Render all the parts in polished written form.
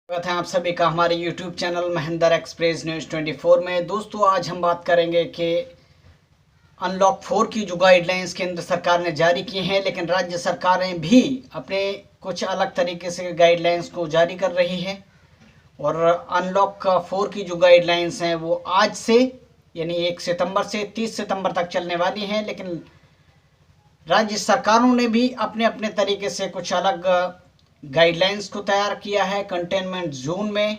स्वागत है आप सभी का हमारे YouTube channel Mahendra express news 24 में। दोस्तों, आज हम बात करेंगे कि अनलॉक 4 की जो गाइडलाइंस केंद्र सरकार ने जारी की हैं, लेकिन राज्य सरकारें भी अपने कुछ अलग तरीके से गाइडलाइंस को जारी कर रही है। और अनलॉक 4 की जो गाइडलाइंस हैं वो आज से यानी 1 सितंबर से 30 सितंबर तक चलने वाली हैं, लेकिन राज्य सरकारों ने भी अपने अपने तरीके से कुछ अलग गाइडलाइंस को तैयार किया है। कंटेनमेंट जोन में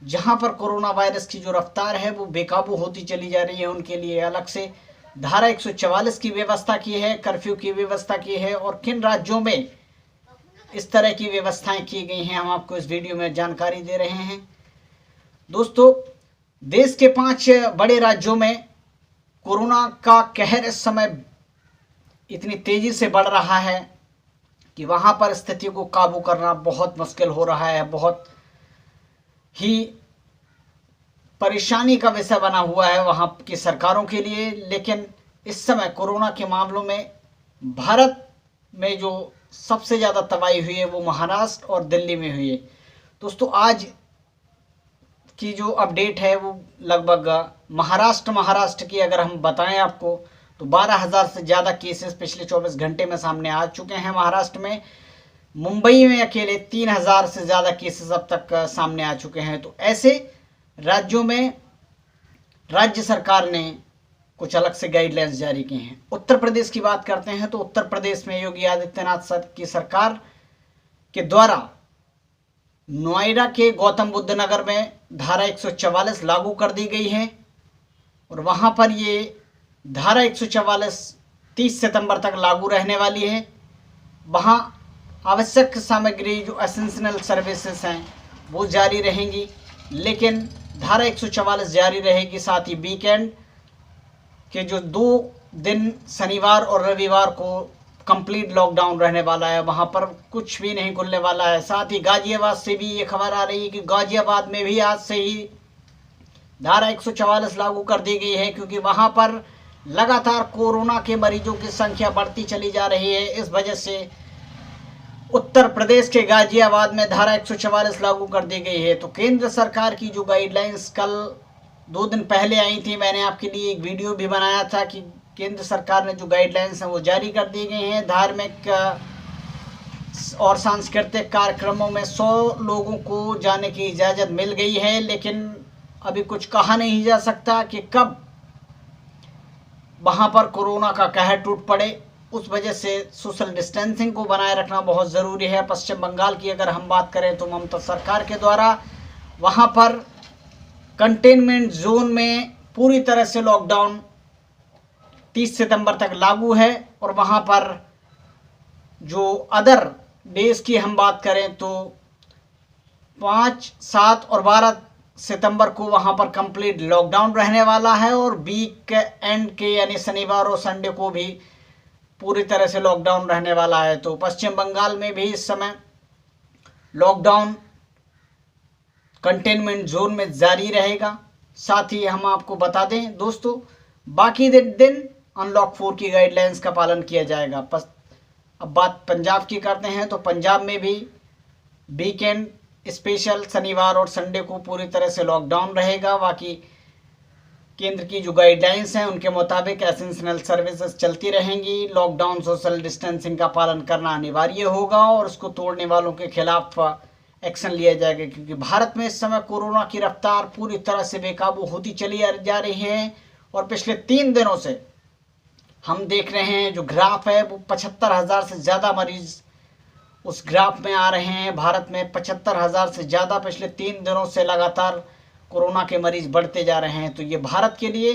जहां पर कोरोना वायरस की जो रफ्तार है वो बेकाबू होती चली जा रही है, उनके लिए अलग से धारा 144 की व्यवस्था की है, कर्फ्यू की व्यवस्था की है। और किन राज्यों में इस तरह की व्यवस्थाएं की गई हैं, हम आपको इस वीडियो में जानकारी दे रहे हैं। दोस्तों, देश के 5 बड़े राज्यों में कोरोना का कहर इस समय इतनी तेजी से बढ़ रहा है कि वहां पर स्थिति को काबू करना बहुत मुश्किल हो रहा है, बहुत ही परेशानी का विषय बना हुआ है वहां की सरकारों के लिए। लेकिन इस समय कोरोना के मामलों में भारत में जो सबसे ज़्यादा तबाही हुई है वो महाराष्ट्र और दिल्ली में हुई है। दोस्तों, आज की जो अपडेट है वो लगभग महाराष्ट्र की अगर हम बताएं आपको तो 12,000 से ज़्यादा केसेस पिछले 24 घंटे में सामने आ चुके हैं महाराष्ट्र में। मुंबई में अकेले 3,000 से ज़्यादा केसेस अब तक सामने आ चुके हैं। तो ऐसे राज्यों में राज्य सरकार ने कुछ अलग से गाइडलाइंस जारी की हैं। उत्तर प्रदेश की बात करते हैं तो उत्तर प्रदेश में योगी आदित्यनाथ की सरकार के द्वारा नोएडा के गौतम बुद्ध नगर में धारा 144 लागू कर दी गई है। और वहां पर ये धारा 144 30 सितंबर तक लागू रहने वाली है। वहां आवश्यक सामग्री जो एसेंशियल सर्विसेज हैं वो जारी रहेंगी, लेकिन धारा 144 जारी रहेगी। साथ ही वीकेंड के जो 2 दिन शनिवार और रविवार को कंप्लीट लॉकडाउन रहने वाला है, वहां पर कुछ भी नहीं खुलने वाला है। साथ ही गाजियाबाद से भी ये खबर आ रही है कि गाजियाबाद में भी आज से ही धारा 144 लागू कर दी गई है, क्योंकि वहां पर लगातार कोरोना के मरीजों की संख्या बढ़ती चली जा रही है। इस वजह से उत्तर प्रदेश के गाजियाबाद में धारा 144 लागू कर दी गई है। तो केंद्र सरकार की जो गाइडलाइंस कल 2 दिन पहले आई थी, मैंने आपके लिए एक वीडियो भी बनाया था कि केंद्र सरकार ने जो गाइडलाइंस हैं वो जारी कर दी गई हैं। धार्मिक और सांस्कृतिक कार्यक्रमों में 100 लोगों को जाने की इजाज़त मिल गई है, लेकिन अभी कुछ कहा नहीं जा सकता कि कब वहाँ पर कोरोना का कहर टूट पड़े। उस वजह से सोशल डिस्टेंसिंग को बनाए रखना बहुत ज़रूरी है। पश्चिम बंगाल की अगर हम बात करें तो ममता सरकार के द्वारा वहाँ पर कंटेनमेंट जोन में पूरी तरह से लॉकडाउन 30 सितंबर तक लागू है। और वहाँ पर जो अदर डेज की हम बात करें तो 5, 7 और 12 सितंबर को वहां पर कंप्लीट लॉकडाउन रहने वाला है। और वीक एंड के यानी शनिवार और संडे को भी पूरी तरह से लॉकडाउन रहने वाला है। तो पश्चिम बंगाल में भी इस समय लॉकडाउन कंटेनमेंट जोन में जारी रहेगा। साथ ही हम आपको बता दें दोस्तों, बाकी दिन अनलॉक 4 की गाइडलाइंस का पालन किया जाएगा। अब बात पंजाब की करते हैं तो पंजाब में भी वीकेंड स्पेशल शनिवार और संडे को पूरी तरह से लॉकडाउन रहेगा। बाकी केंद्र की जो गाइडलाइंस हैं उनके मुताबिक एसेंशियल सर्विसेज चलती रहेंगी। लॉकडाउन सोशल डिस्टेंसिंग का पालन करना अनिवार्य होगा और उसको तोड़ने वालों के खिलाफ एक्शन लिया जाएगा, क्योंकि भारत में इस समय कोरोना की रफ्तार पूरी तरह से बेकाबू होती चली जा रही है। और पिछले 3 दिनों से हम देख रहे हैं जो ग्राफ है वो 75,000 से ज़्यादा मरीज उस ग्राफ में आ रहे हैं। भारत में 75,000 से ज़्यादा पिछले 3 दिनों से लगातार कोरोना के मरीज बढ़ते जा रहे हैं। तो ये भारत के लिए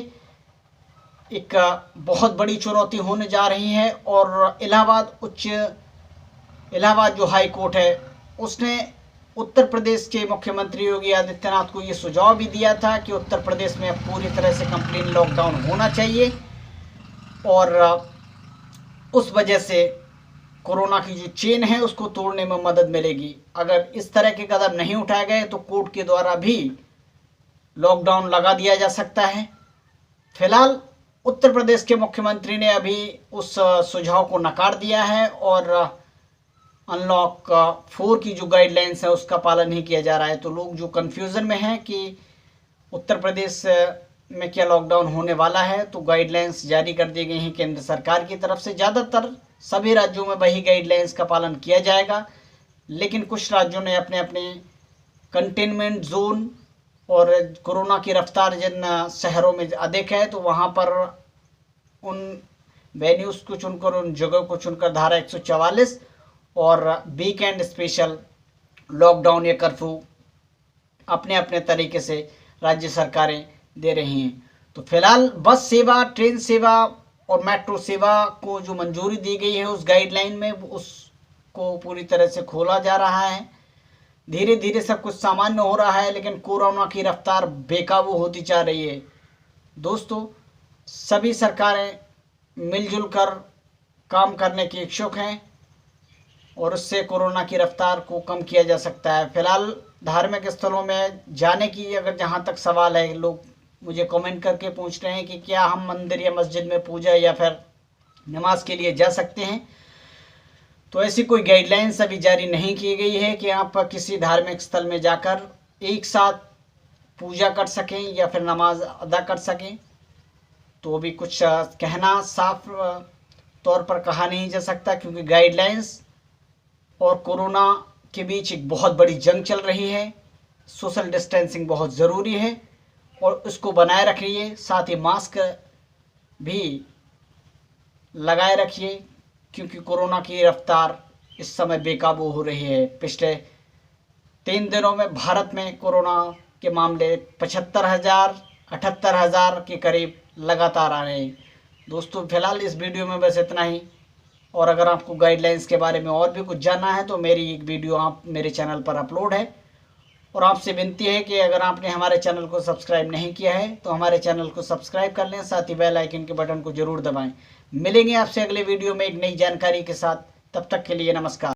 एक बहुत बड़ी चुनौती होने जा रही है। और इलाहाबाद जो हाई कोर्ट है उसने उत्तर प्रदेश के मुख्यमंत्री योगी आदित्यनाथ को ये सुझाव भी दिया था कि उत्तर प्रदेश में पूरी तरह से कंप्लीट लॉकडाउन होना चाहिए। और उस वजह से कोरोना की जो चेन है उसको तोड़ने में मदद मिलेगी। अगर इस तरह के कदम नहीं उठाए गए तो कोर्ट के द्वारा भी लॉकडाउन लगा दिया जा सकता है। फिलहाल उत्तर प्रदेश के मुख्यमंत्री ने अभी उस सुझाव को नकार दिया है और अनलॉक 4 की जो गाइडलाइंस है उसका पालन नहीं किया जा रहा है। तो लोग जो कन्फ्यूज़न में हैं कि उत्तर प्रदेश में क्या लॉकडाउन होने वाला है, तो गाइडलाइंस जारी कर दी गई हैं केंद्र सरकार की तरफ से। ज़्यादातर सभी राज्यों में वही गाइडलाइंस का पालन किया जाएगा, लेकिन कुछ राज्यों ने अपने अपने कंटेनमेंट जोन और कोरोना की रफ्तार जिन शहरों में अधिक है तो वहाँ पर उन वेन्यूज़ को चुनकर, उन जगह को चुनकर धारा 144 और वीकेंड स्पेशल लॉकडाउन या कर्फ्यू अपने अपने तरीके से राज्य सरकारें दे रही हैं। तो फिलहाल बस सेवा, ट्रेन सेवा और मेट्रो सेवा को जो मंजूरी दी गई है उस गाइडलाइन में, उसको पूरी तरह से खोला जा रहा है। धीरे धीरे सब कुछ सामान्य हो रहा है, लेकिन कोरोना की रफ्तार बेकाबू होती जा रही है। दोस्तों, सभी सरकारें मिलजुल कर काम करने की इच्छुक हैं और उससे कोरोना की रफ्तार को कम किया जा सकता है। फिलहाल धार्मिक स्थलों में जाने की अगर जहाँ तक सवाल है, लोग मुझे कमेंट करके पूछ रहे हैं कि क्या हम मंदिर या मस्जिद में पूजा या फिर नमाज के लिए जा सकते हैं। तो ऐसी कोई गाइडलाइंस अभी जारी नहीं की गई है कि आप किसी धार्मिक स्थल में जाकर एक साथ पूजा कर सकें या फिर नमाज अदा कर सकें। तो अभी कुछ कहना साफ तौर पर कहा नहीं जा सकता, क्योंकि गाइडलाइंस और कोरोना के बीच एक बहुत बड़ी जंग चल रही है। सोशल डिस्टेंसिंग बहुत ज़रूरी है और उसको बनाए रखिए, साथ ही मास्क भी लगाए रखिए, क्योंकि कोरोना की रफ्तार इस समय बेकाबू हो रही है। पिछले 3 दिनों में भारत में कोरोना के मामले 75,000, 78,000 के करीब लगातार आ रहे हैं। दोस्तों, फिलहाल इस वीडियो में बस इतना ही, और अगर आपको गाइडलाइंस के बारे में और भी कुछ जानना है तो मेरी एक वीडियो आप मेरे चैनल पर अपलोड है। और आपसे विनती है कि अगर आपने हमारे चैनल को सब्सक्राइब नहीं किया है तो हमारे चैनल को सब्सक्राइब कर लें, साथ ही बेल आइकन के बटन को जरूर दबाएं। मिलेंगे आपसे अगले वीडियो में एक नई जानकारी के साथ, तब तक के लिए नमस्कार।